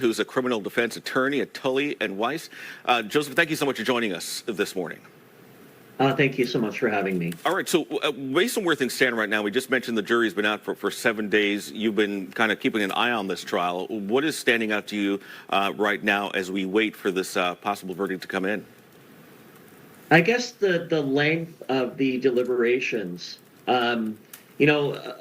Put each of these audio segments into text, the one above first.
Who's a criminal defense attorney at Tully and Weiss. Joseph, thank you so much for joining us this morning. Thank you so much for having me. All right, so based on where things stand right now, we just mentioned the jury's been out for 7 days. You've been kind of keeping an eye on this trial. What is standing out to you right now as we wait for this possible verdict to come in? I guess the length of the deliberations, you know,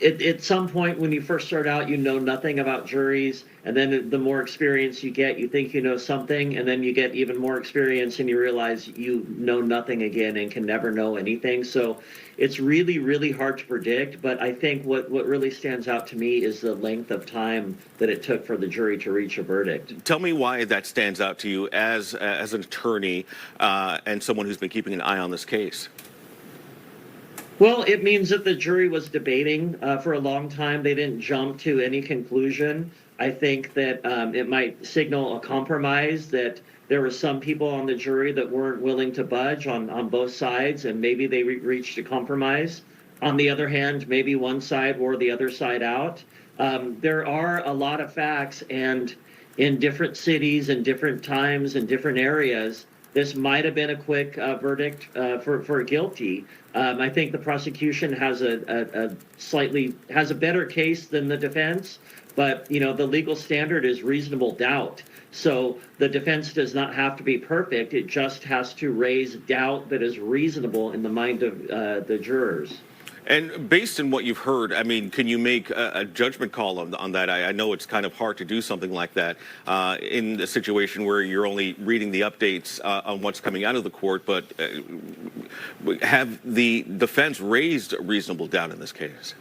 at some point when you first start out, you know nothing about juries, and then the more experience you get, you think you know something, and then you get even more experience and you realize you know nothing again and can never know anything. So it's really, really hard to predict, but I think what really stands out to me is the length of time that it took for the jury to reach a verdict. Tell me why that stands out to you as an attorney and someone who's been keeping an eye on this case. Well, it means that the jury was debating for a long time. They didn't jump to any conclusion. I think that it might signal a compromise, that there were some people on the jury that weren't willing to budge on both sides, and maybe they reached a compromise. On the other hand, maybe one side wore the other side out. There are a lot of facts, and in different cities and different times and different areas, this might have been a quick verdict for guilty. I think the prosecution has a better case than the defense, but the legal standard is reasonable doubt. So the defense does not have to be perfect; it just has to raise doubt that is reasonable in the mind of the jurors. And based on what you've heard, I mean, can you make a judgment call on that? I know it's kind of hard to do something like that in a situation where you're only reading the updates on what's coming out of the court, but have the defense raised reasonable doubt in this case?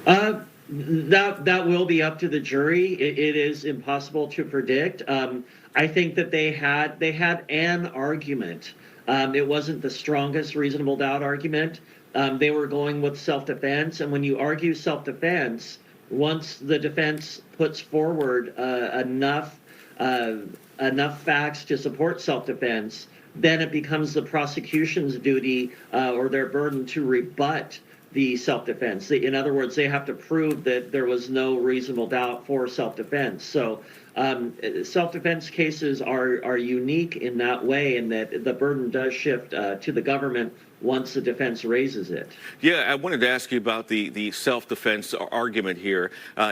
That will be up to the jury. It is impossible to predict. I think that they had an argument. It wasn't the strongest reasonable doubt argument. They were going with self-defense, and when you argue self-defense, once the defense puts forward enough facts to support self-defense, then it becomes the prosecution's duty or their burden to rebut the self-defense. In other words, they have to prove that there was no reasonable doubt for self-defense. So self-defense cases are unique in that way, in that the burden does shift to the government once the defense raises it. Yeah, I wanted to ask you about the self-defense argument here.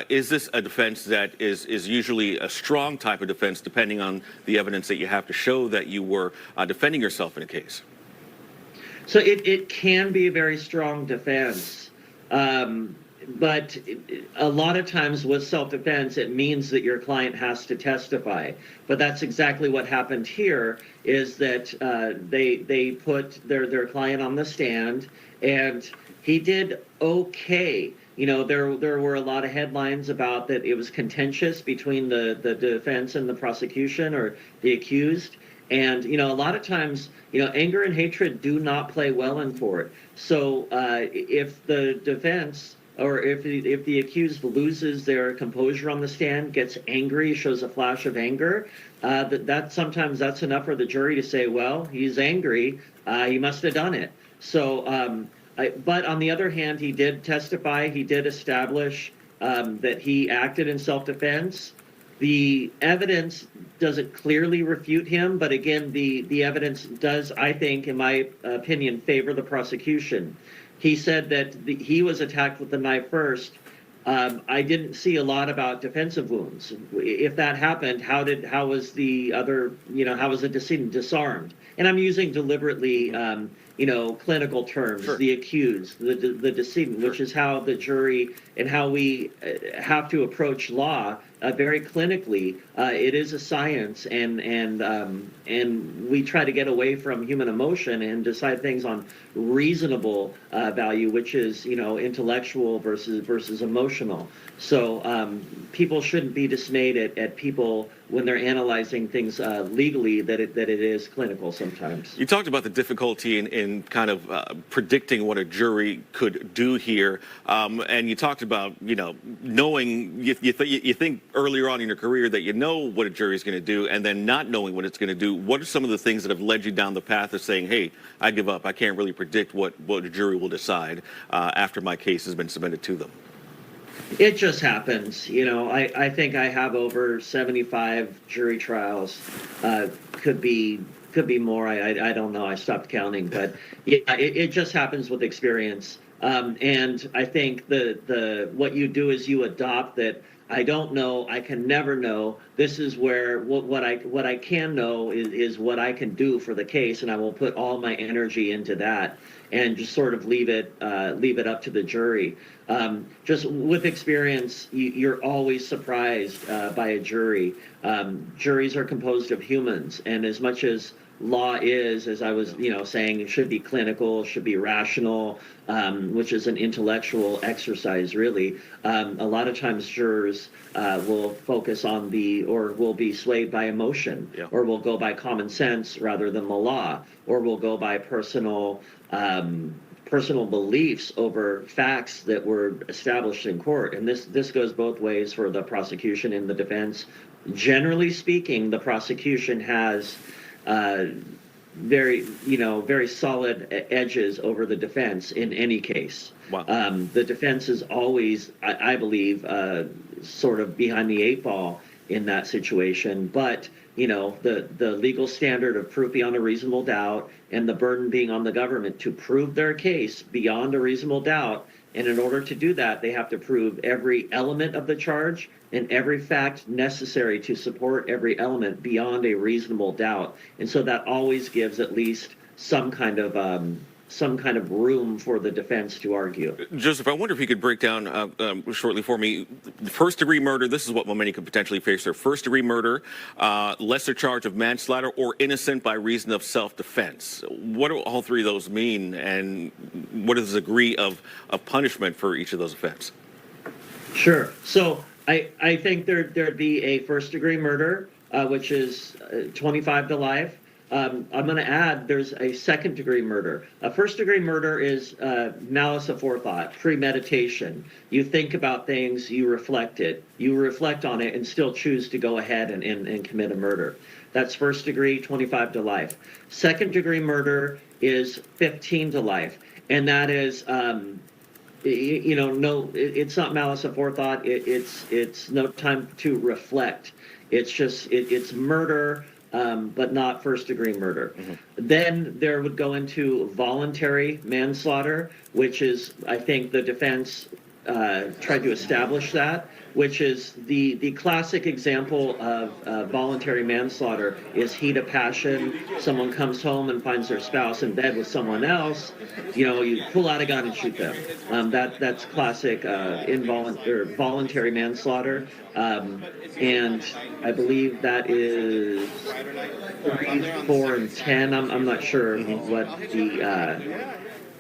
Is this a defense that is usually a strong type of defense, depending on the evidence that you have to show that you were defending yourself in a case? So it can be a very strong defense, but a lot of times with self-defense, it means that your client has to testify. But that's exactly what happened here, is that they put their client on the stand, and he did okay. There were a lot of headlines about that it was contentious between the defense and the prosecution, or the accused. And, a lot of times, anger and hatred do not play well in court. So if the defense, or if the accused loses their composure on the stand, gets angry, shows a flash of anger, sometimes that's enough for the jury to say, well, he's angry, he must have done it. So, but on the other hand, he did testify, he did establish that he acted in self-defense. The evidence doesn't clearly refute him, but again, the evidence does, I think, in my opinion, favor the prosecution. He said that he was attacked with the knife first. I didn't see a lot about defensive wounds. If that happened, how was the decedent disarmed? And I'm using deliberately, clinical terms, sure. The accused, the decedent, sure. Which is how the jury and how we have to approach law very clinically. It is a science, and we try to get away from human emotion and decide things on reasonable value, which is intellectual versus emotional. So people shouldn't be dismayed at people when they're analyzing things legally that it is clinical sometimes. You talked about the difficulty in kind of predicting what a jury could do here, and you talked about knowing you think earlier on in your career that you know what a jury is going to do, and then not knowing what it's going to do. What are some of the things that have led you down the path of saying, hey, I give up, I can't really predict what a jury will decide after my case has been submitted to them? It just happens. I think I have over 75 jury trials. Could be more. I don't know. I stopped counting, but yeah, it just happens with experience. And I think the what you do is you adopt that. I don't know. I can never know. This is where what I can know is what I can do for the case, and I will put all my energy into that, and just sort of leave it up to the jury. Just with experience, you're always surprised by a jury. Juries are composed of humans, and as much as law is, as I was, saying, it should be clinical, should be rational, which is an intellectual exercise, really. A lot of times jurors will focus on or will be swayed by emotion, Yeah. or will go by common sense rather than the law, or will go by personal beliefs over facts that were established in court. And this goes both ways for the prosecution and the defense. Generally speaking, the prosecution has very solid edges over the defense in any case. Wow. The defense is always, I believe, sort of behind the eight ball in that situation. But the legal standard of proof beyond a reasonable doubt, and the burden being on the government to prove their case beyond a reasonable doubt. And in order to do that, they have to prove every element of the charge and every fact necessary to support every element beyond a reasonable doubt. And so that always gives at least some kind of room for the defense to argue. Joseph, I wonder if you could break down shortly for me. First-degree murder, this is what many could potentially face there. First-degree murder, lesser charge of manslaughter, or innocent by reason of self-defense. What do all three of those mean, and what is the degree of punishment for each of those offenses? Sure. So I think there'd be a first-degree murder, which is 25 to life. I'm going to add there's a second-degree murder. A first-degree murder is malice aforethought, premeditation. You think about things, you reflect on it, and still choose to go ahead and commit a murder. That's first-degree, 25 to life. Second-degree murder is 15 to life, and that is it's not malice aforethought. It's no time to reflect. It's just it's murder. But not first-degree murder. Mm-hmm. Then there would go into voluntary manslaughter, which is, I think, the defense tried to establish that, which is the classic example of voluntary manslaughter is heat of passion. Someone comes home and finds their spouse in bed with someone else. You pull out a gun and shoot them. That's classic voluntary manslaughter. And I believe that is 3, 4, and 10. I'm not sure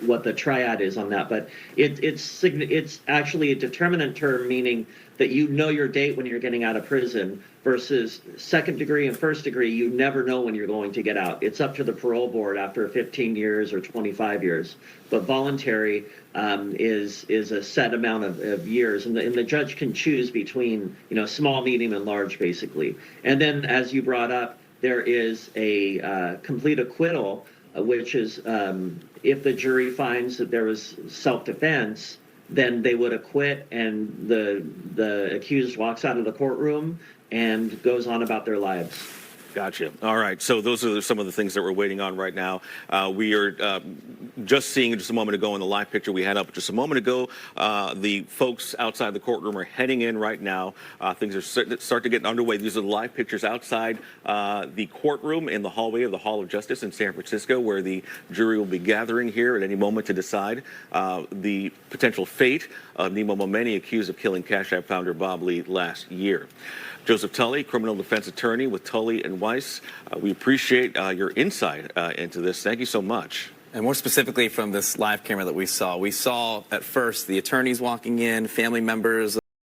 what the triad is on that, but it's actually a determinant term, meaning that your date when you're getting out of prison, versus second degree and first degree, you never know when you're going to get out. It's up to the parole board after 15 years or 25 years. But voluntary is a set amount of years, and the judge can choose between small, medium, and large, basically. And then, as you brought up, there is a complete acquittal, which is if the jury finds that there was self-defense, then they would acquit, and the accused walks out of the courtroom and goes on about their lives. Gotcha. All right. So those are some of the things that we're waiting on right now. We are just seeing just a moment ago in the live picture we had up just a moment ago. The folks outside the courtroom are heading in right now. Things are start to get underway. These are the live pictures outside the courtroom in the hallway of the Hall of Justice in San Francisco, where the jury will be gathering here at any moment to decide the potential fate of Nemo Momeni, accused of killing Cash App founder Bob Lee last year. Joseph Tully, criminal defense attorney with Tully and Weiss. We appreciate your insight into this. Thank you so much. And more specifically from this live camera that we saw at first the attorneys walking in, family members